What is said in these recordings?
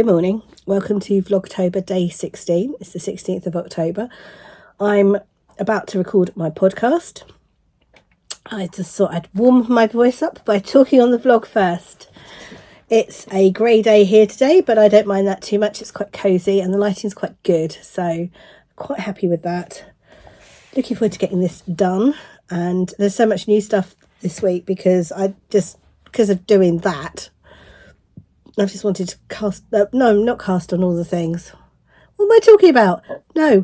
Good morning. Welcome to Vlogtober day 16. It's the 16th of October. I'm about to record my podcast. I just thought I'd warm my voice up by talking on the vlog first. It's a grey day here today, but I don't mind that too much. It's quite cosy and the lighting's quite good, so quite happy with that. Looking forward to getting this done. And there's so much new stuff this week because of doing that, I've just wanted to cast, not cast on all the things. What am I talking about? No.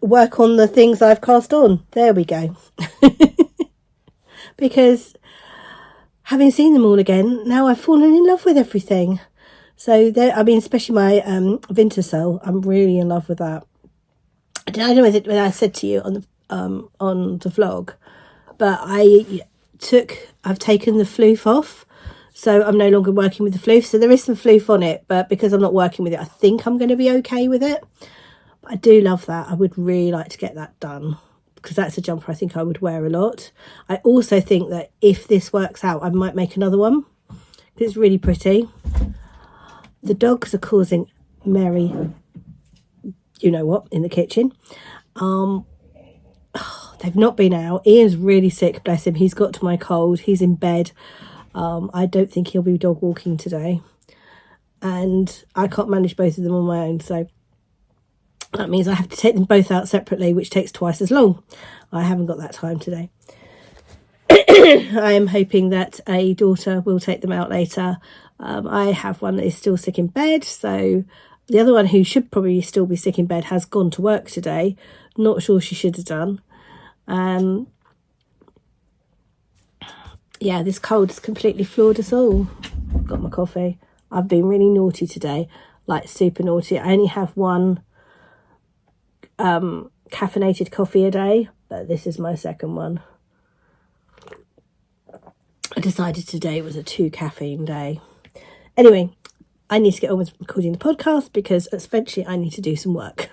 Work on the things I've cast on. There we go. Because having seen them all again, now I've fallen in love with everything. So, especially my winter sole, I'm really in love with that. I don't know whether I said to you on the vlog, but I've taken the floof off. So I'm no longer working with the floof. So there is some floof on it, but because I'm not working with it, I think I'm going to be okay with it. But I do love that. I would really like to get that done because that's a jumper I think I would wear a lot. I also think that if this works out, I might make another one because it's really pretty. The dogs are causing merry, you know what, in the kitchen. They've not been out. Ian's really sick, bless him. He's got to my cold. He's in bed. I don't think he'll be dog walking today. And I can't manage both of them on my own. So that means I have to take them both out separately, which takes twice as long. I haven't got that time today. I am hoping that a daughter will take them out later. I have one that is still sick in bed. So the other one, who should probably still be sick in bed, has gone to work today. Not sure she should have done. Yeah, this cold has completely floored us all. Got my coffee. I've been really naughty today, like super naughty. I only have one caffeinated coffee a day, but this is my second one. I decided today was a 2 caffeine day. Anyway, I need to get on with recording the podcast because eventually I need to do some work.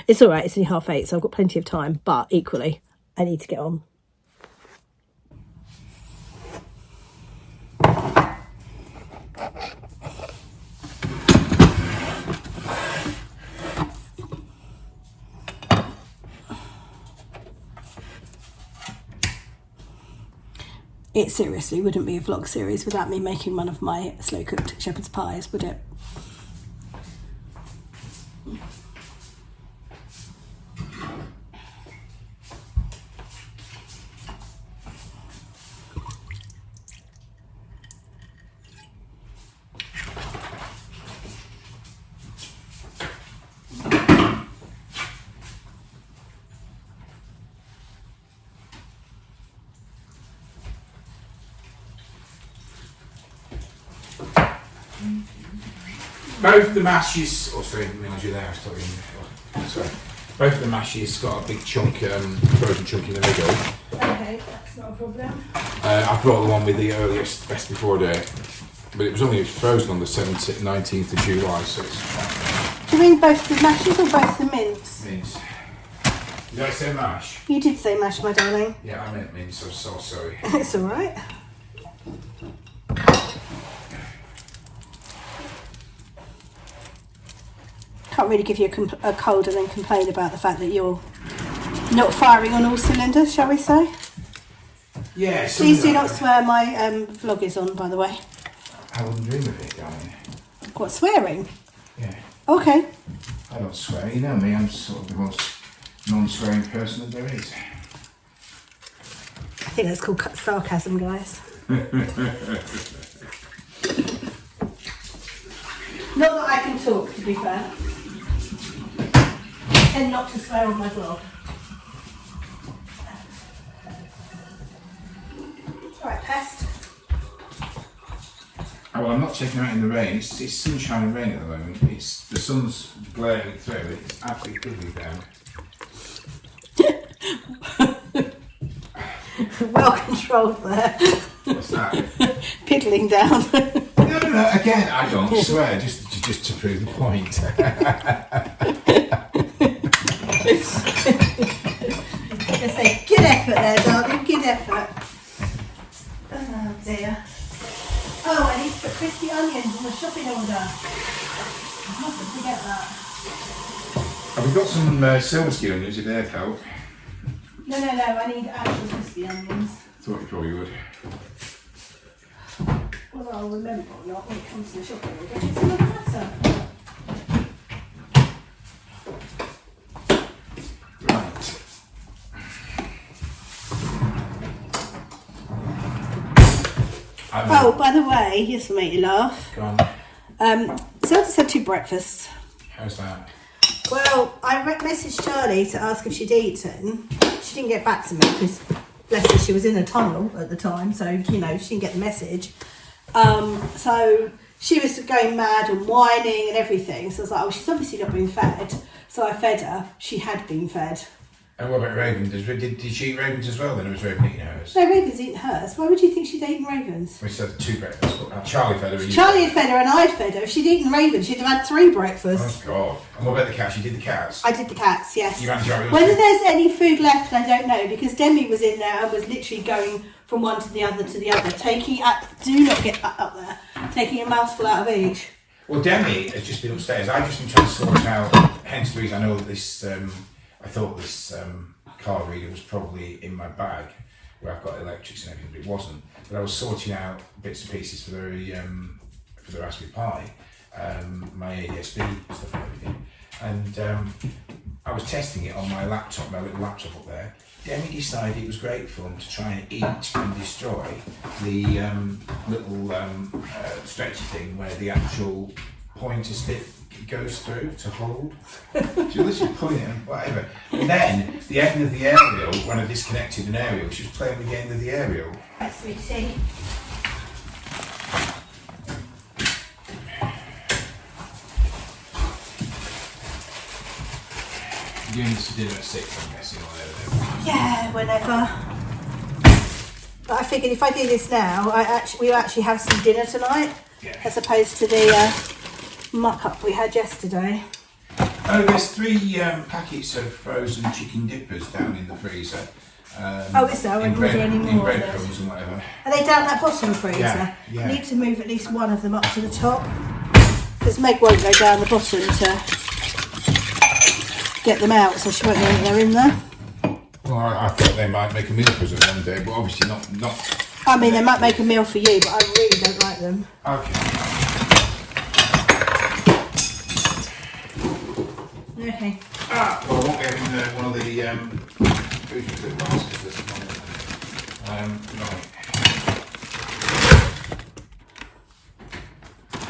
It's all right, it's only 8:30, so I've got plenty of time, but equally, I need to get on. It seriously wouldn't be a vlog series without me making one of my slow-cooked shepherd's pies, would it? Both the mashes, sorry, I didn't realise you were there, I was talking. Sorry. Both of the mashes got a big chunk, frozen chunk in the middle. Okay, that's not a problem. I brought the one with the earliest best before date, but it was only frozen on the 19th of July, so it's fine. Do you mean both the mashes or both the mince? Mince. Did I say mash? You did say mash, my darling. Yeah, I meant mince, I'm so sorry. It's all right. Can't really give you a cold and then complain about the fact that you're not firing on all cylinders, shall we say? Yeah. Please do not swear. My vlog is on, by the way. I wouldn't dream of it, darling. What, swearing? Yeah. Okay. I don't swear. You know me. I'm sort of the most non-swearing person that there is. I think that's called sarcasm, guys. Not that I can talk, to be fair. I tend not to swear on my vlog. Alright, pest. Oh, well, I'm not checking out in the rain. It's sunshine and rain at the moment. The sun's glaring through. It's absolutely ugly down. Well controlled there. What's that? Piddling down. No. Again, I don't swear. Just to prove the point. I say, good effort there, darling. Good effort. Oh dear. Oh, I need to put crispy onions in the shopping order. I mustn't forget that. Have we got some silver skin onions if they'd help? No, I need actual crispy onions. Thought you probably would. Well, I'll remember or not when it comes to the shopping order. It's another matter. Right. Oh, by the way, this will make you laugh. Go on. So I just had 2 breakfasts. How's that? Well, I messaged Charlie to ask if she'd eaten. She didn't get back to me because, bless her, she was in a tunnel at the time, so, you know, she didn't get the message. So she was going mad and whining and everything. So I was like, oh, she's obviously not been fed. So I fed her. She had been fed. And what about Raven? Did she eat Ravens as well then, or was Raven eating hers? No, Raven's eaten hers. Why would you think she'd eaten Ravens? We said 2 breakfasts. Charlie fed her and you Charlie had fed her and I'd fed her. If she'd eaten Ravens, she'd have had 3 breakfasts. Oh, God. And what about the cats? You did the cats? I did the cats, yes. You managed to have yours Whether too? there's any food left, I don't know, because Demi was in there and was literally going from one to the other, do not get back up there, taking a mouthful out of each. Well, Demi has just been upstairs. I've just been trying to sort out, hence the reason I know that this, I thought this card reader was probably in my bag, where I've got electrics and everything, but it wasn't. But I was sorting out bits and pieces for the Raspberry Pi, my ADSB stuff and everything. And I was testing it on my laptop, my little laptop up there. Demi decided it was great fun to try and eat and destroy the little stretchy thing where the actual pointer stick goes through to hold. She was literally pulling it and whatever. And then the end of the aerial, when I disconnected an aerial, she was playing with the end of the aerial. Right, sweetie. You're doing this for dinner at 6, I'm guessing, or whatever. Yeah, whenever. But I figured if I do this now, we actually have some dinner tonight, Yeah. as opposed to the muck-up we had yesterday. Oh, there's 3 packets of frozen chicken dippers down in the freezer. Is there? I won't order any more in of breadcrumbs and whatever. Are they down that bottom freezer? Yeah. I need to move at least one of them up to the top, because Meg won't go down the bottom to get them out, so she won't know that they're in there. Well, I thought they might make a meal for us one day, but obviously not. I mean, they might make a meal for you, but I really don't like them. Okay. Okay. Well, I won't be having one of the food clip baskets this morning. Right.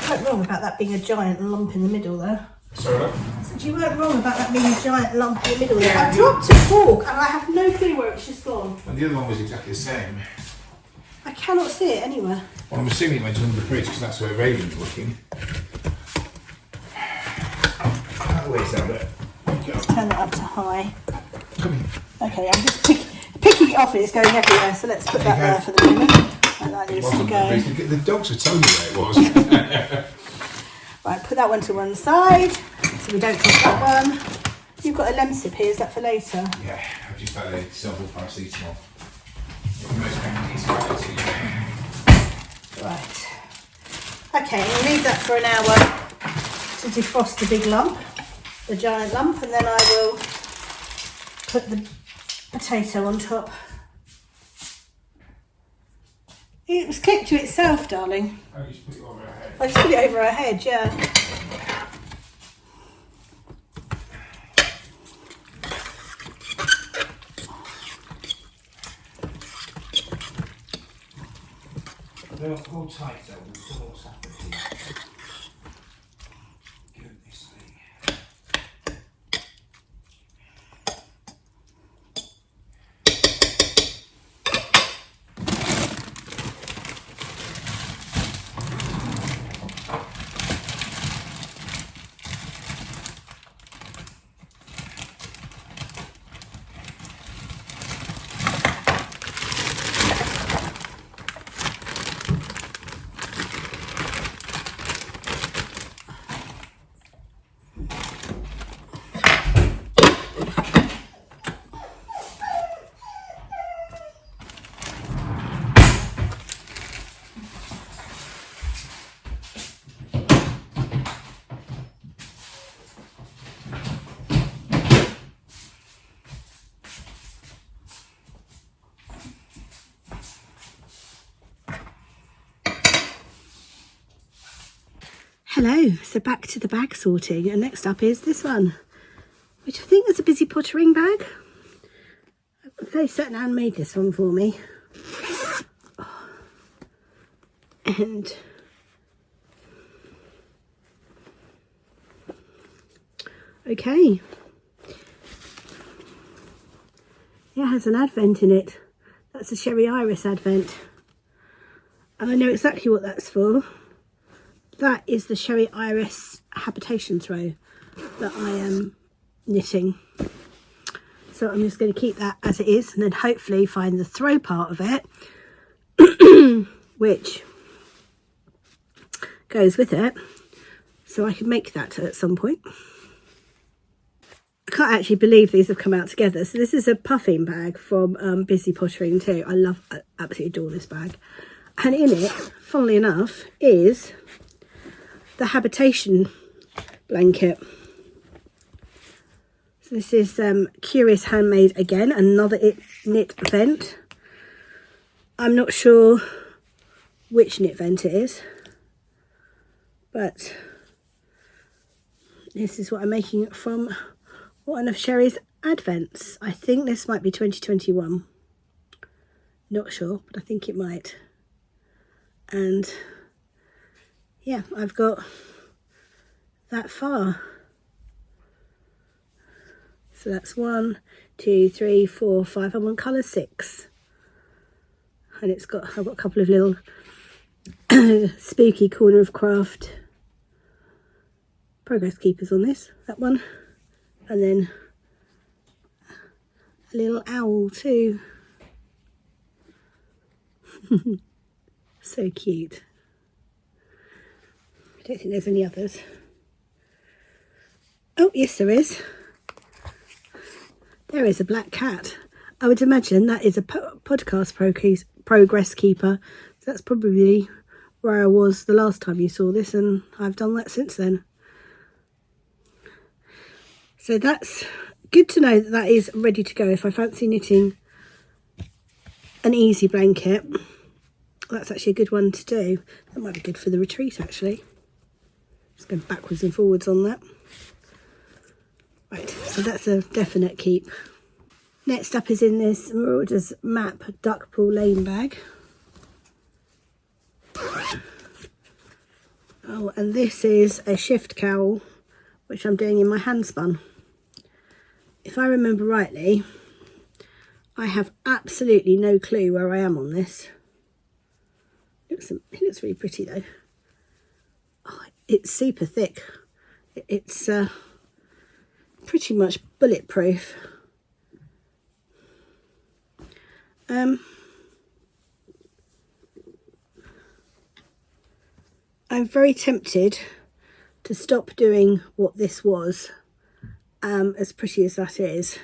You weren't wrong about that being a giant lump in the middle there. Sorry, what? I said you weren't wrong about that being a giant lump in the middle there. Yeah. I dropped a fork and I have no clue where it's just gone. And the other one was exactly the same. I cannot see it anywhere. Well, I'm assuming it went under the fridge because that's where Raven's looking. Where's that bit? Let's turn that up to high. Come here. Okay, I'm just picking it off and it's going everywhere, so let's put that there for the moment. And that needs to go. The dogs were telling me where it was. Right, put that one to one side so we don't drop that one. You've got a lemsip here, is that for later? Yeah, I've just had a several paracetamol. Most paracetamol. Right. Okay, we'll leave that for an hour to defrost the big lump, the giant lump, and then I will put the potato on top. It was clicked to itself, darling. Oh, you just put it over her head. I just put it over her head, yeah. They'll hold tight though, we'll see what's happening here. Goodness me. Hello, so back to the bag sorting, and next up is this one, which I think is a busy pottering bag. I'm very certain Anne made this one for me. And okay, yeah, it has an advent in it. That's a Sherry Iris advent, and I know exactly what that's for. That is the Sherry Iris habitation throw that I am knitting. So I'm just going to keep that as it is, and then hopefully find the throw part of it which goes with it, so I can make that at some point. I can't actually believe these have come out together. So this is a puffing bag from Busy Pottering too. I absolutely adore this bag. And in it, funnily enough, is the habitation blanket. So this is Curious Handmade again, another knit event. I'm not sure which knit event it is, but this is what I'm making from one of Sherry's advents. I think this might be 2021. Not sure, but I think it might. And yeah, I've got that far. So that's 1, 2, 3, 4, 5. I'm on colour 6. And I've got a couple of little spooky corner of craft progress keepers on this, that one, and then a little owl too. So cute. I don't think there's any others. Oh yes, there is. There is a black cat. I would imagine that is a podcast progress keeper. So that's probably where I was the last time you saw this, and I've done that since then. So that's good to know that that is ready to go. If I fancy knitting an easy blanket, that's actually a good one to do. That might be good for the retreat actually. Just go backwards and forwards on that. Right, so that's a definite keep. Next up is in this Marauders Map Duckpool Lane bag. Oh, and this is a shift cowl, which I'm doing in my hand spun. If I remember rightly, I have absolutely no clue where I am on this. It looks really pretty though. Oh, it's super thick. It's pretty much bulletproof. I'm very tempted to stop doing what this was, as pretty as that is,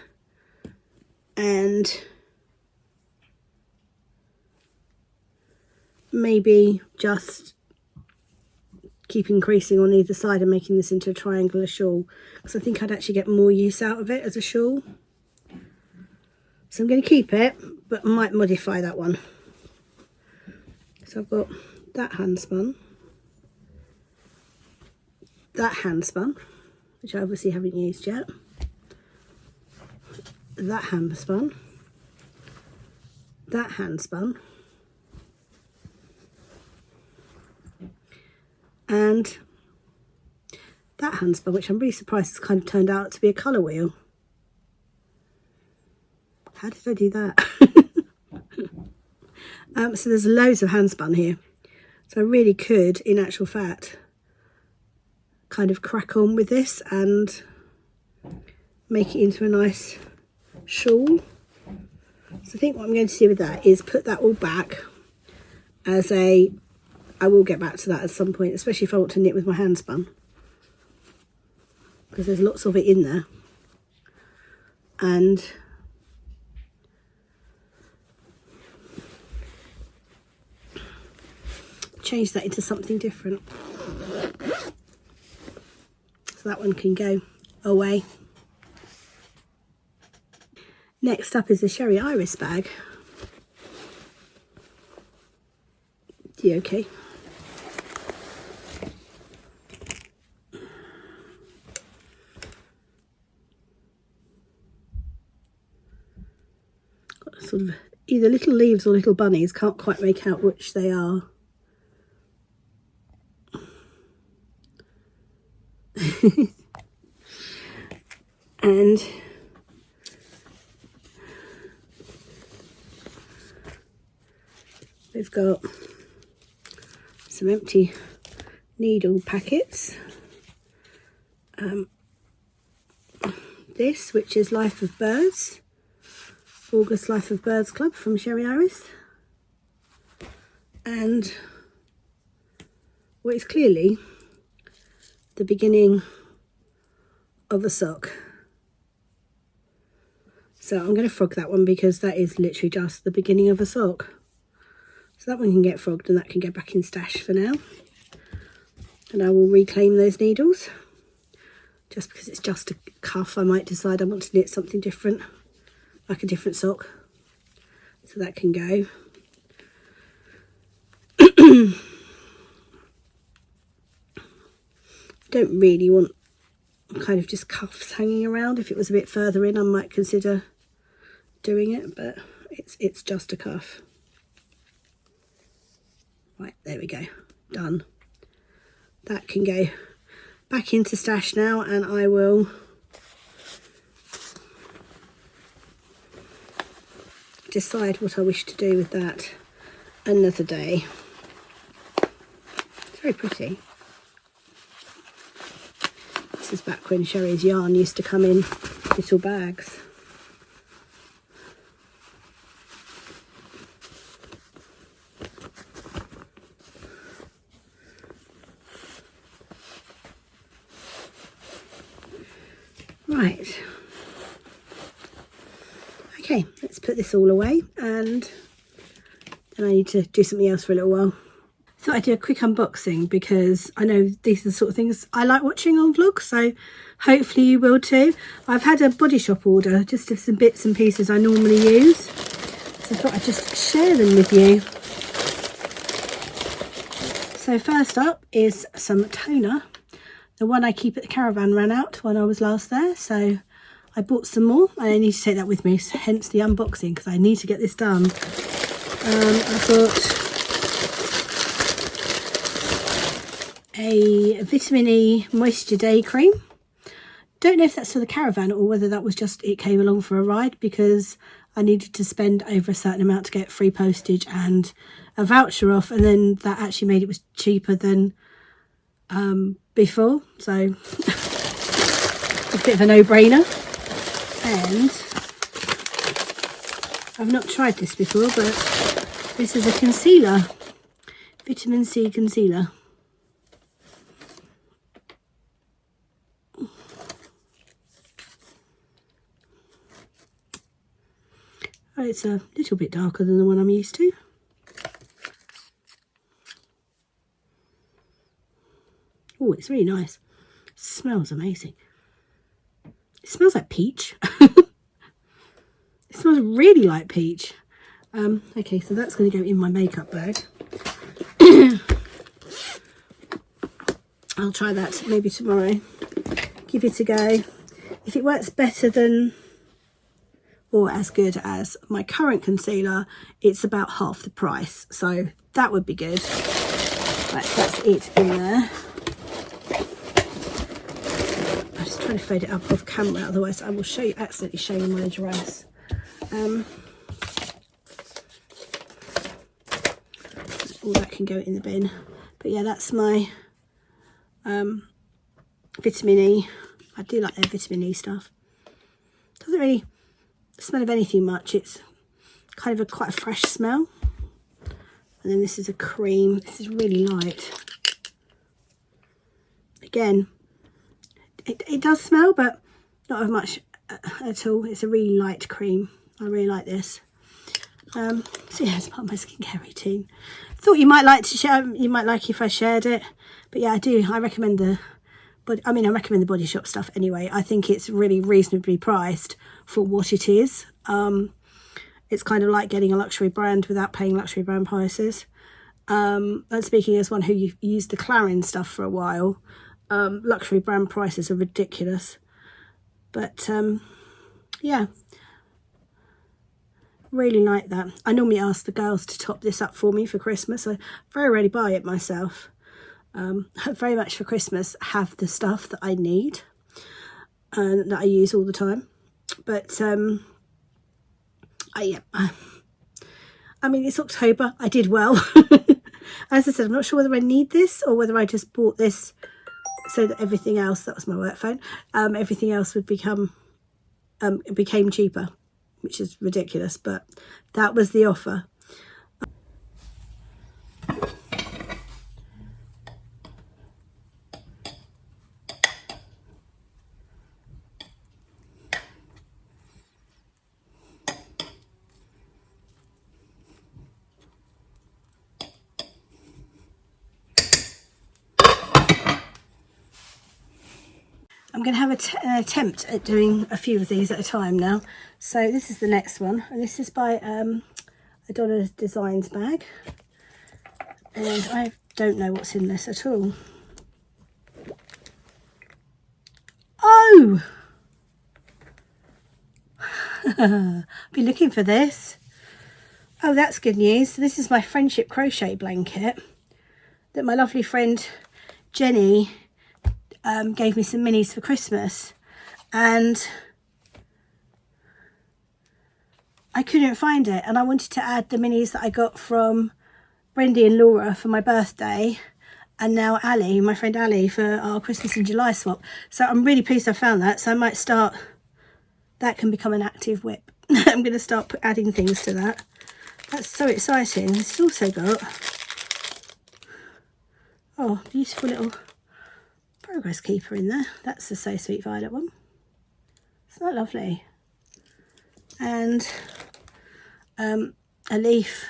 and maybe just keep increasing on either side and making this into a triangular shawl, because I think I'd actually get more use out of it as a shawl. So I'm going to keep it, but I might modify that one. So I've got that hand spun, that hand spun, which I obviously haven't used yet, that hand spun, that hand spun, and that hand spun, which I'm really surprised has kind of turned out to be a colour wheel. How did I do that? So there's loads of hand spun here. So I really could, in actual fact, kind of crack on with this and make it into a nice shawl. So I think what I'm going to do with that is put that all back as I will get back to that at some point, especially if I want to knit with my hand spun, because there's lots of it in there. And change that into something different. So that one can go away. Next up is the Sherry Iris bag. You okay? sort of either little leaves or little bunnies. Can't quite make out which they are. And we've got some empty needle packets. This, which is Life of Birds, August Life of Birds Club from Sherry Iris, and what is clearly the beginning of a sock. So I'm going to frog that one because that is literally just the beginning of a sock. So that one can get frogged and that can go back in stash for now. And I will reclaim those needles. Just because it's just a cuff, I might decide I want to knit something different, like a different sock. So that can go. Don't really want kind of just cuffs hanging around. If it was a bit further in, I might consider doing it, but it's just a cuff. Right, there we go, done. That can go back into stash now, and I will decide what I wish to do with that another day. It's very pretty. This is back when Sherry's yarn used to come in little bags. Right, okay, let's put this all away, and then I need to do something else for a little while. Thought I'd do a quick unboxing because I know these are the sort of things I like watching on vlogs, so hopefully you will too. I've had a Body Shop order just of some bits and pieces I normally use, so I thought I'd just share them with you. So first up is some toner. The one I keep at the caravan ran out when I was last there, so I bought some more and I need to take that with me, so hence the unboxing, because I need to get this done. I thought a vitamin E moisture day cream. Don't know if that's for the caravan or whether that was just it came along for a ride, because I needed to spend over a certain amount to get free postage and a voucher off, and then that actually made it was cheaper than before, so it's a bit of a no-brainer. And I've not tried this before, but this is a concealer, vitamin C concealer. Oh, it's a little bit darker than the one I'm used to. Oh, it's really nice. It smells amazing. It smells like peach. It smells really like peach. Okay, so that's going to go in my makeup bag. I'll try that maybe tomorrow. Give it a go. If it works better than or as good as my current concealer, it's about half the price. So that would be good. Right, so that's it in there. I'm just trying to fade it up off camera, otherwise I will accidentally show you my address. All that can go in the bin. But yeah, that's my vitamin E. I do like their vitamin E stuff. Doesn't really smell of anything much. It's kind of quite a fresh smell. And then this is a cream. This is really light. Again, it does smell, but not as much at all. It's a really light cream. I really like this. So yeah, it's part of my skincare routine. Thought you might like to share. You might like if I shared it, but yeah, I do. I recommend the. But I mean, I recommend the Body Shop stuff anyway. I think it's really reasonably priced for what it is. It's kind of like getting a luxury brand without paying luxury brand prices. And speaking as one who used the Clarin stuff for a while, luxury brand prices are ridiculous. But yeah, Really like that. I normally ask the girls to top this up for me for Christmas. I very rarely buy it myself. Very much for Christmas have the stuff that I need and that I use all the time. But I mean, it's October. I did well. As I said, I'm not sure whether I need this or whether I just bought this so that everything else, that was my work phone, everything else would became cheaper, which is ridiculous, but that was the offer. I'm going to have an attempt at doing a few of these at a time now. So this is the next one, and this is by a Donna Designs bag, and I don't know what's in this at all. Oh! I've been looking for this. Oh, that's good news. So this is my friendship crochet blanket that my lovely friend Jenny gave me some minis for Christmas, and I couldn't find it, and I wanted to add the minis that I got from Brendy and Laura for my birthday, and now Ali, my friend Ali, for our Christmas in July swap. So I'm really pleased I found that. So I might start, that can become an active whip. I'm going to start adding things to that. That's so exciting. It's also got, oh, beautiful little progress keeper in there. That's the So Sweet Violet one. Isn't that lovely? And a leaf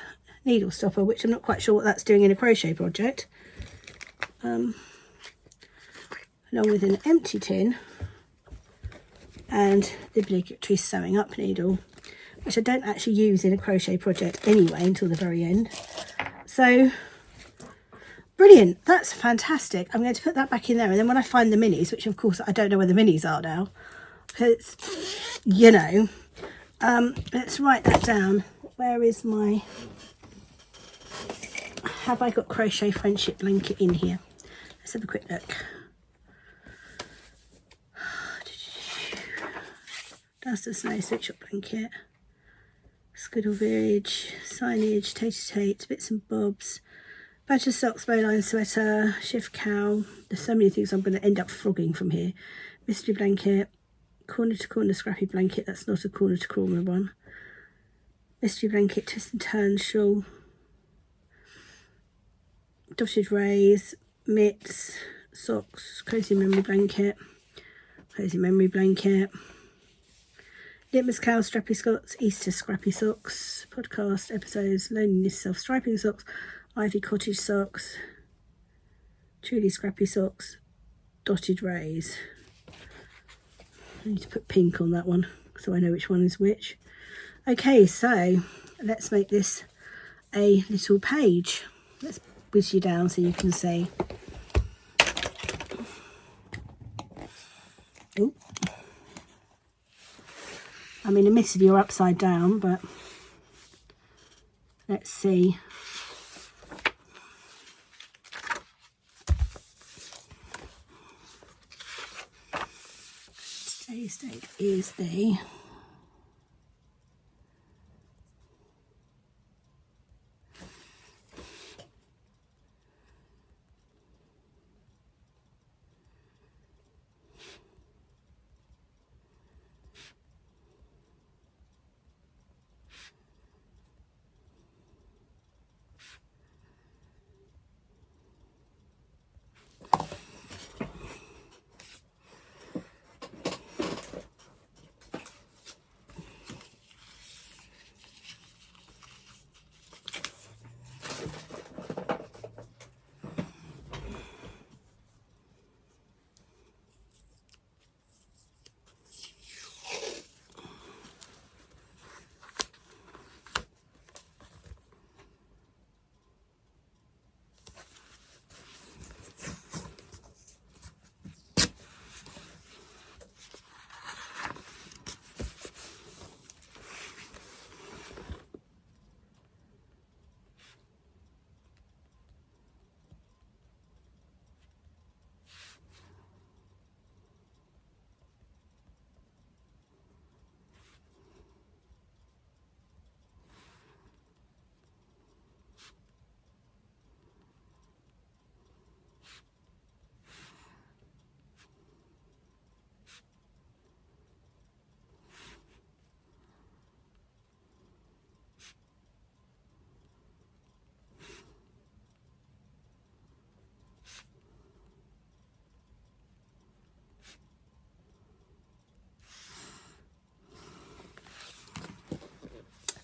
needle stopper, which I'm not quite sure what that's doing in a crochet project. Along with an empty tin and the obligatory sewing up needle, which I don't actually use in a crochet project anyway until the very end. So brilliant, that's fantastic. I'm going to put that back in there, and then when I find the minis, which of course I don't know where the minis are now, because, you know, let's write that down. Where is my, have I got crochet friendship blanket in here? Let's have a quick look. Dust of Snow Switch Shop blanket, Squiddle Village, signage, Tater bits and bobs, Badger socks, bowline sweater, shift cowl. There's so many things I'm going to end up frogging from here. Mystery blanket, corner to corner scrappy blanket. That's not a corner to corner one. Mystery blanket, twist and turn shawl, dotted rays, mitts, socks, cozy memory blanket, Litmus cow, strappy socks, Easter scrappy socks, podcast episodes, loneliness self-striping socks, ivy cottage socks, truly scrappy socks, dotted rays. I need to put pink on that one so I know which one is which. Okay, so let's make this a little page. Let's whiz you down so you can see. Oh, I mean, admittedly you're upside down, but let's see. Today's date is the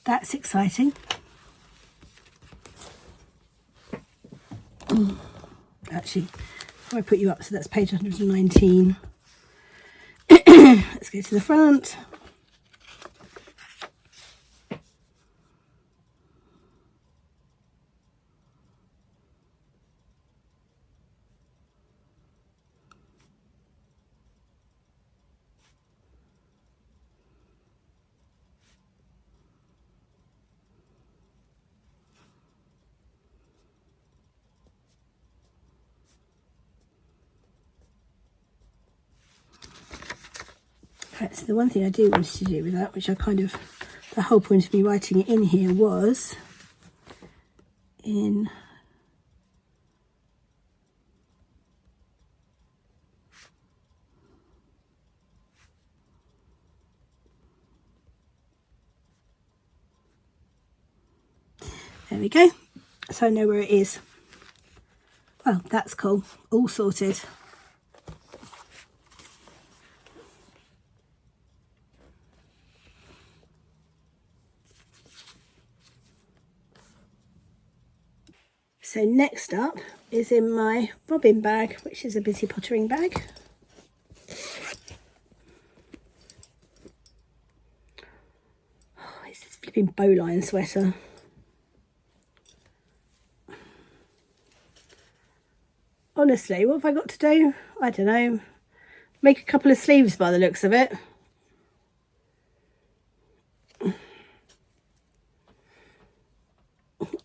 that's exciting. Actually, before I put you up, so that's page 119. Let's go to the front. Right, so the one thing I do want to do with that, which I kind of, the whole point of me writing it in here was in there we go, so I know where it is. Well, that's cool, all sorted. So next up is in my bobbin bag, which is a busy pottering bag. Oh, it's this flipping bowline sweater. Honestly, what have I got to do? I don't know. Make a couple of sleeves by the looks of it.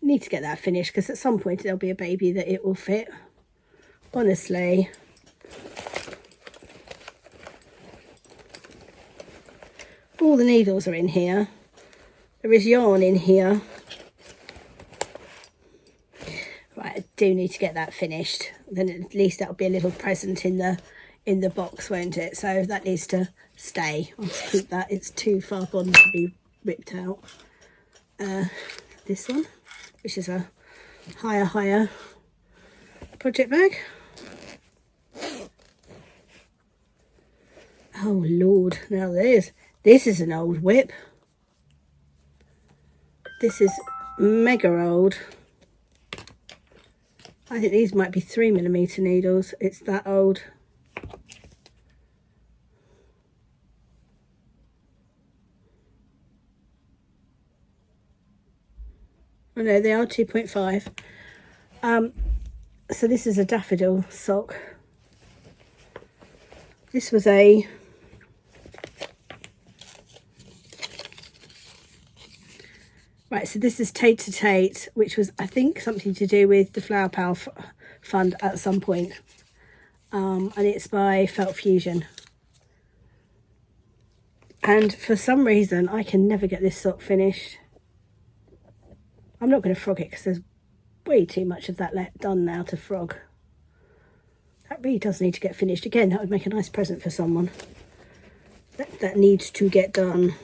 Need to get that finished because at some point there'll be a baby that it will fit. Honestly. All the needles are in here. There is yarn in here. Right, I do need to get that finished. Then at least that'll be a little present in the box, won't it? So that needs to stay. I'll just keep that. It's too far gone to be ripped out. This one, which is a higher project bag. Oh Lord, now this is an old whip. This is mega old. I think these might be 3mm needles. It's that old. Oh no, they are 2.5. So this is a daffodil sock. This was a right, so this is Tate to Tate, which was, I think, something to do with the Flower Power Fund at some point. And it's by Felt Fusion. And for some reason, I can never get this sock finished. I'm not going to frog it because there's way too much of that done now to frog. That really does need to get finished. Again, that would make a nice present for someone. That needs to get done.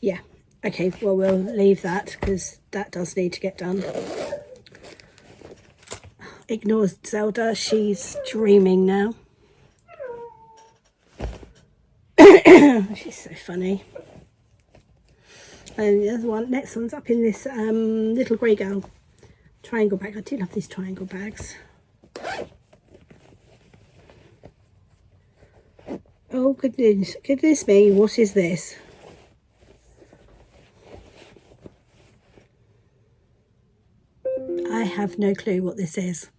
Yeah, okay, well, we'll leave that because that does need to get done. Ignore Zelda, she's dreaming now. She's so funny. And the other one, next one's up in this little grey girl triangle bag. I do love these triangle bags. Oh goodness me, what is this? I have no clue what this is.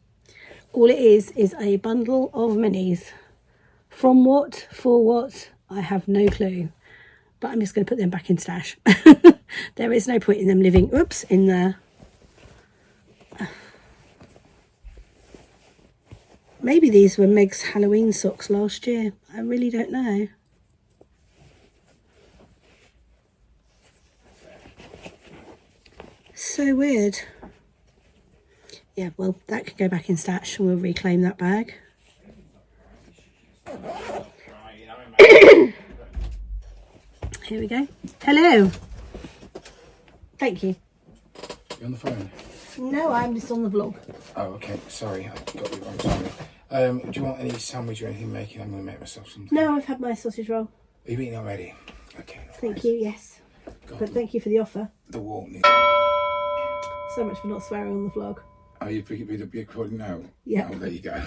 All it is a bundle of minis. From what, for what, I have no clue. But I'm just going to put them back in stash. There is no point in them living, oops, in there. Maybe these were Meg's Halloween socks last year. I really don't know. So weird. Yeah, well, that could go back in stash and we'll reclaim that bag. Here we go. Hello. Thank you. You on the phone? No, I'm just on the vlog. Oh, okay. Sorry, I got you wrong. Sorry. Do you want any sandwich or anything making? I'm going to make myself something. No, I've had my sausage roll. Are you eating already? Okay. Thank you, yes. God, But thank you for the offer. The warning. So much for not swearing on the vlog. Are you recording now? Yeah. Oh, there you go.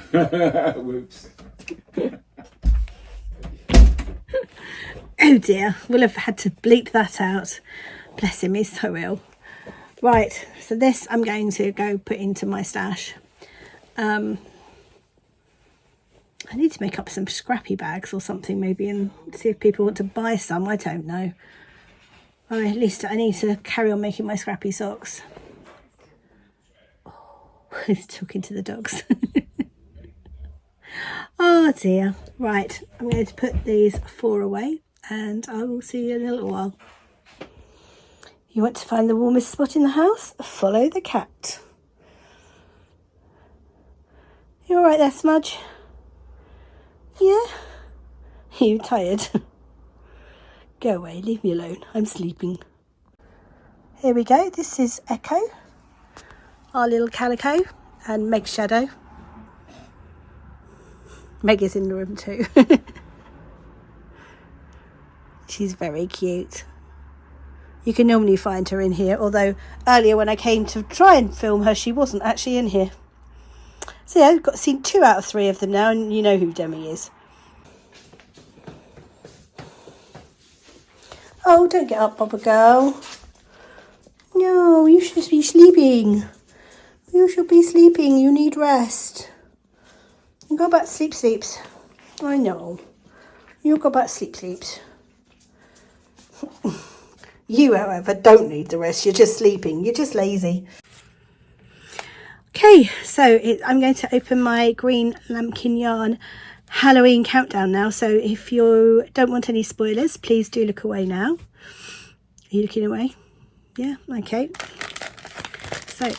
Whoops. Oh dear, we'll have had to bleep that out. Bless him, he's so ill. Right, so this I'm going to go put into my stash. I need to make up some scrappy bags or something maybe and see if people want to buy some. I don't know. Or at least I need to carry on making my scrappy socks. Oh, he's talking to the dogs. Oh dear. Right, I'm going to put these 4 away and I will see you in a little while. You want to find the warmest spot in the house? Follow the cat. You all right there, Smudge? Yeah? Are you tired? Go away, leave me alone. I'm sleeping. Here we go. This is Echo, our little calico, and Meg's shadow. Meg is in the room too. She's very cute. You can normally find her in here, although earlier when I came to try and film her, she wasn't actually in here. So yeah, I've seen 2 out of 3 of them now, and you know who Demi is. Oh, don't get up, Bubba girl. No, you should be sleeping. You should be sleeping. You need rest. You go back to sleep, sleeps. I know. You go back to sleep, sleeps. You, however, don't need the rest. You're just sleeping. You're just lazy. Okay, so I'm going to open my green lambkin yarn Halloween countdown now. So if you don't want any spoilers, please do look away now. Are you looking away? Yeah, okay. So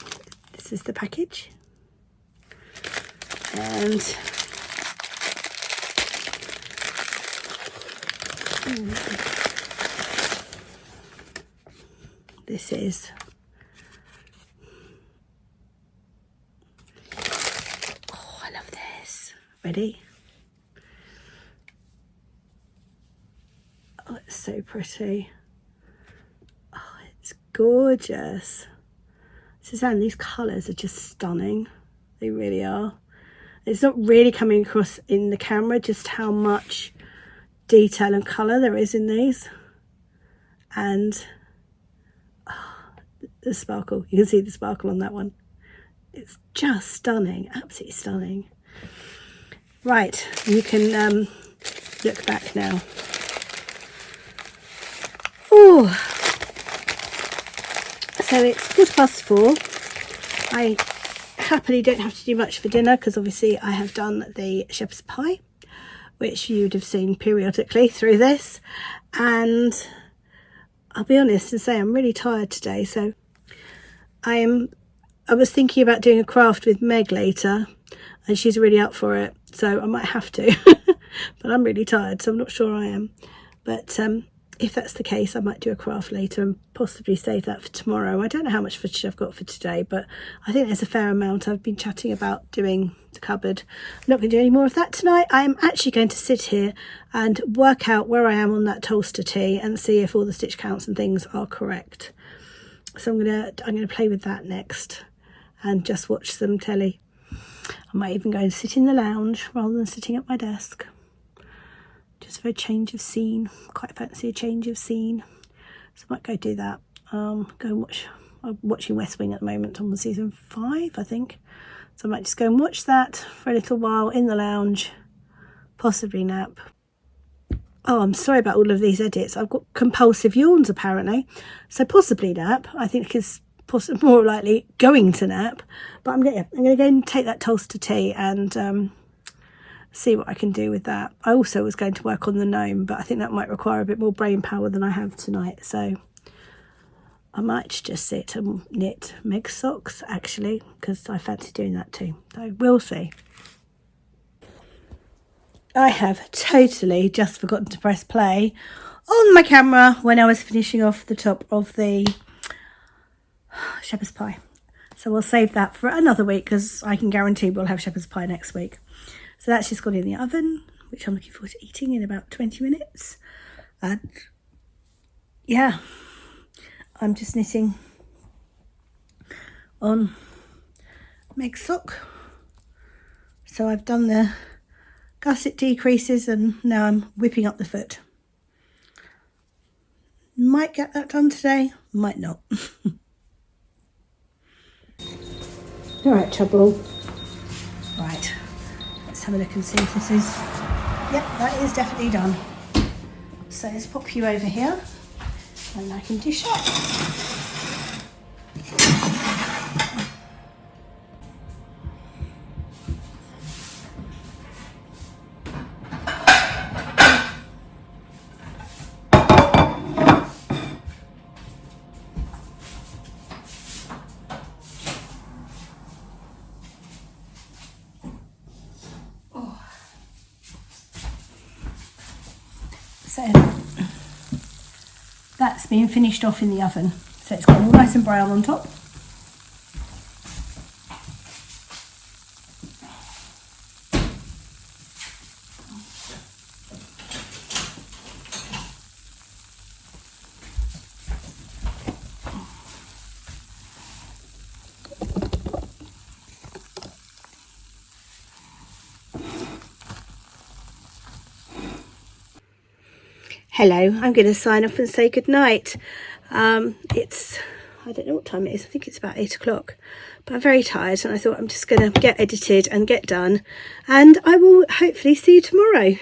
this is the package. And this is I love this. Ready? Oh, it's so pretty. Oh, it's gorgeous. Suzanne, these colours are just stunning. They really are. It's not really coming across in the camera just how much detail and colour there is in these. And the sparkle. You can see the sparkle on that one. It's just stunning. Absolutely stunning. Right, you can look back now. Oh, so it's 4:15. I happily don't have to do much for dinner because obviously I have done the shepherd's pie, which you'd have seen periodically through this, and I'll be honest and say I'm really tired today. So I was thinking about doing a craft with Meg later, and she's really up for it, so I might have to. But I'm really tired, so I'm not sure I am. But if that's the case, I might do a craft later and possibly save that for tomorrow. I don't know how much footage I've got for today, but I think there's a fair amount. I've been chatting about doing the cupboard. I'm not going to do any more of that tonight. I'm actually going to sit here and work out where I am on that toaster tee and see if all the stitch counts and things are correct. So I'm gonna play with that next and just watch some telly. I might even go and sit in the lounge rather than sitting at my desk. Just for a change of scene. Quite fancy a change of scene. So I might go do that. Go and watch. I'm watching West Wing at the moment. I'm on season 5, I think. So I might just go and watch that for a little while in the lounge. Possibly nap. Oh, I'm sorry about all of these edits. I've got compulsive yawns apparently. So possibly nap. I think it's more likely going to nap. But I'm going to go and take that toaster tea and see what I can do with that. I also was going to work on the gnome, but I think that might require a bit more brain power than I have tonight. So I might just sit and knit Meg's socks actually, because I fancy doing that too. So we'll see. I have totally just forgotten to press play on my camera when I was finishing off the top of the shepherd's pie. So we'll save that for another week because I can guarantee we'll have shepherd's pie next week. So that's just gone in the oven, which I'm looking forward to eating in about 20 minutes. And yeah, I'm just knitting on Meg's sock. So I've done the gusset decreases and now I'm whipping up the foot. Might get that done today, might not. Alright, Trouble. Right, let's have a look and see if this is... Yep, that is definitely done. So let's pop you over here and I can dish up. So that's been finished off in the oven. So it's got all nice and brown on top. Hello, I'm going to sign off and say goodnight. It's, I don't know what time it is, I think it's about 8 o'clock, but I'm very tired and I thought I'm just going to get edited and get done, and I will hopefully see you tomorrow.